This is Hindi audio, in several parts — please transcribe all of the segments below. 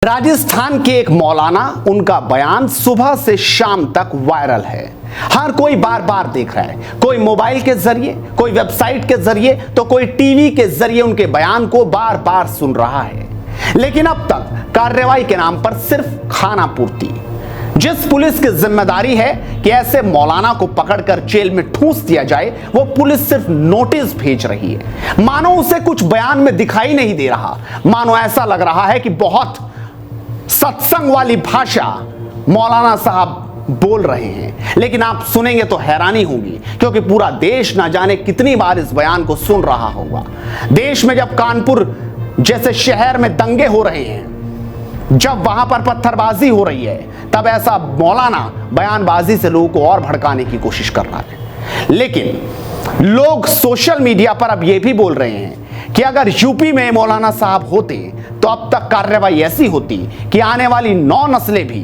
राजस्थान के एक मौलाना, उनका बयान सुबह से शाम तक वायरल है। हर कोई बार बार देख रहा है, कोई मोबाइल के जरिए, कोई वेबसाइट के जरिए, तो कोई टीवी के जरिए उनके बयान को बार बार सुन रहा है। लेकिन अब तक कार्रवाई के नाम पर सिर्फ खाना पूर्ति। जिस पुलिस की जिम्मेदारी है कि ऐसे मौलाना को पकड़कर जेल में ठूंस दिया जाए, वो पुलिस सिर्फ नोटिस भेज रही है। मानो उसे कुछ बयान में दिखाई नहीं दे रहा, मानो ऐसा लग रहा है कि बहुत सत्संग वाली भाषा मौलाना साहब बोल रहे हैं। लेकिन आप सुनेंगे तो हैरानी होगी, क्योंकि पूरा देश ना जाने कितनी बार इस बयान को सुन रहा होगा। देश में जब कानपुर जैसे शहर में दंगे हो रहे हैं, जब वहां पर पत्थरबाजी हो रही है, तब ऐसा मौलाना बयानबाजी से लोगों को और भड़काने की कोशिश कर रहा है। लेकिन लोग सोशल मीडिया पर अब यह भी बोल रहे हैं कि अगर यूपी में मौलाना साहब होते तो अब तक कार्रवाई ऐसी होती कि आने वाली 9 नस्लें भी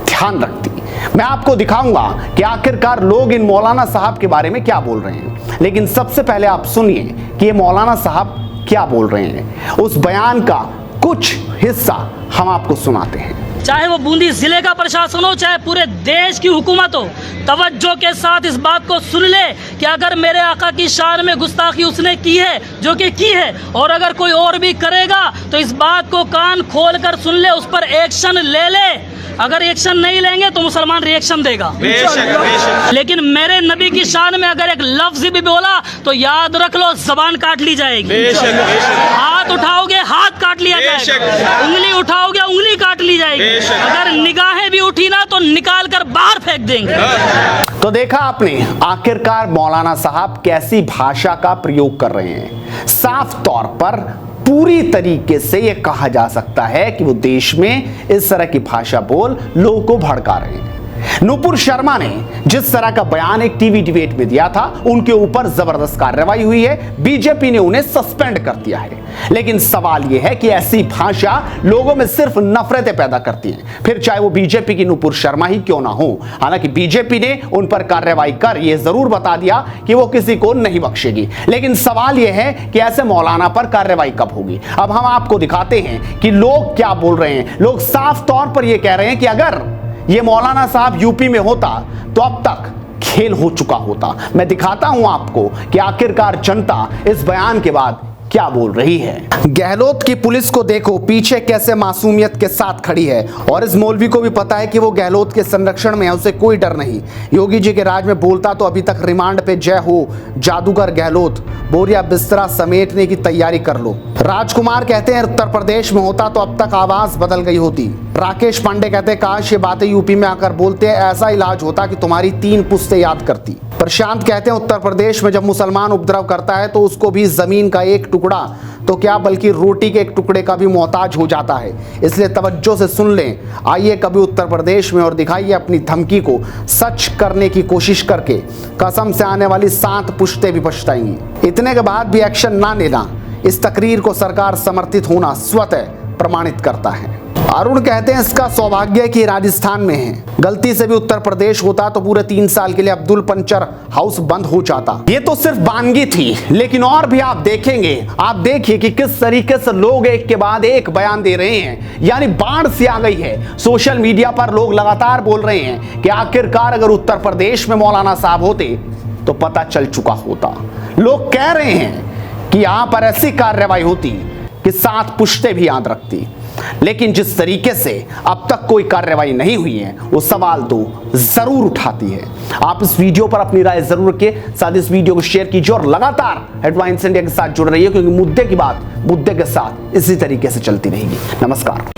ध्यान रखती। मैं आपको दिखाऊंगा कि आखिरकार लोग इन मौलाना साहब के बारे में क्या बोल रहे हैं। लेकिन सबसे पहले आप सुनिए कि ये मौलाना साहब क्या बोल रहे हैं। उस बयान का कुछ हिस्सा हम आपको सुनाते हैं। चाहे वो बूंदी जिले का प्रशासन हो, चाहे पूरे देश की हुकूमत हो, तवज्जो के साथ इस बात को सुन ले कि अगर मेरे आका की शान में गुस्ताखी उसने की है, जो कि की है, और अगर कोई और भी करेगा तो इस बात को कान खोल कर सुन ले, उस पर एक्शन ले ले। अगर एक्शन नहीं लेंगे तो मुसलमान रिएक्शन देगा। बेशक। लेकिन मेरे नबी की शान में अगर एक लफ्ज भी बोला तो याद रख लो, जबान काट ली जाएगी। बेशक। हाथ उठाओगे हाथ काट लिया जाएगा, उंगली उठाओगे उंगली काट ली जाएगी, अगर निगाहें भी उठी ना तो निकाल कर बाहर फेंक देंगे। तो देखा आपने आखिरकार मौलाना साहब कैसी भाषा का प्रयोग कर रहे हैं। साफ तौर पर पूरी तरीके से यह कहा जा सकता है कि वो देश में इस तरह की भाषा बोल लोगों को भड़का रहे हैं। नुपुर शर्मा ने जिस तरह का बयान एक टीवी डिबेट में दिया था, उनके ऊपर जबरदस्त कार्रवाई हुई है। बीजेपी ने उन्हें सस्पेंड कर दिया है। लेकिन सवाल यह है कि ऐसी भाषा लोगों में सिर्फ नफरतें पैदा करती है, फिर चाहे वो बीजेपी की नुपुर शर्मा ही क्यों ना हो। हालांकि बीजेपी ने उन पर कार्रवाई कर यह जरूर बता दिया कि वो किसी को नहीं बख्शेगी। लेकिन सवाल यह है कि ऐसे मौलाना पर कार्रवाई कब होगी। अब हम आपको दिखाते हैं कि लोग क्या बोल रहे हैं। लोग साफ तौर पर यह कह रहे हैं कि अगर ये मौलाना साहब यूपी में होता तो अब तक खेल हो चुका होता। मैं दिखाता हूं आपको कि आखिरकार जनता इस बयान के बाद क्या बोल रही है। गहलोत की पुलिस को देखो पीछे कैसे मासूमियत के साथ खड़ी है, और इस मौलवी को भी पता है कि वो गहलोत के संरक्षण में है, उसे कोई डर नहीं। योगी जी के राज में बोलता तो अभी तक रिमांड पे जय हो। जादूगर गहलोत, बोरिया बिस्तरा समेटने की तैयारी कर लो। राजकुमार कहते हैं उत्तर प्रदेश में होता तो अब तक आवाज बदल गई होती। राकेश पांडे कहते हैं काश ये बातें यूपी में आकर बोलते हैं, ऐसा इलाज होता कि तुम्हारी 3 पुश्तें याद करती। प्रशांत कहते हैं उत्तर प्रदेश में जब मुसलमान उपद्रव करता है तो उसको भी जमीन का एक टुकड़ा तो क्या बल्कि रोटी के एक टुकड़े का भी मोहताज हो जाता है। इसलिए तवज्जो से सुन लें। आइए कभी उत्तर प्रदेश में और दिखाइए अपनी धमकी को सच करने की कोशिश करके। कसम से आने वाली 7 पुश्तें भी पछताएंगी। इतने के बाद भी एक्शन ना लेना इस तकरीर को सरकार समर्थित होना स्वतः प्रमाणित करता है। अरुण कहते हैं इसका सौभाग्य है कि राजस्थान में है, गलती से भी उत्तर प्रदेश होता तो पूरे 3 साल के लिए अब्दुल पंचर हाउस बंद हो जाता। ये तो सिर्फ वानगी थी, लेकिन और भी आप देखेंगे। आप देखिए कि किस तरीके से लोग एक के बाद एक बयान दे रहे हैं, यानी बाढ़ सी आ गई है। सोशल मीडिया पर लोग लगातार बोल रहे हैं कि आखिरकार अगर उत्तर प्रदेश में मौलाना साहब होते तो पता चल चुका होता। लोग कह रहे हैं कि यहां पर ऐसी कार्रवाई होती कि 7 पुश्तें भी याद रखती। लेकिन जिस तरीके से अब तक कोई कार्रवाई नहीं हुई है, वो सवाल तो जरूर उठाती है। आप इस वीडियो पर अपनी राय जरूर रखिए, साथ इस वीडियो को शेयर कीजिए और लगातार हेडलाइंस इंडिया के साथ जुड़ रहिए, क्योंकि मुद्दे की बात मुद्दे के साथ इसी तरीके से चलती रहेगी। नमस्कार।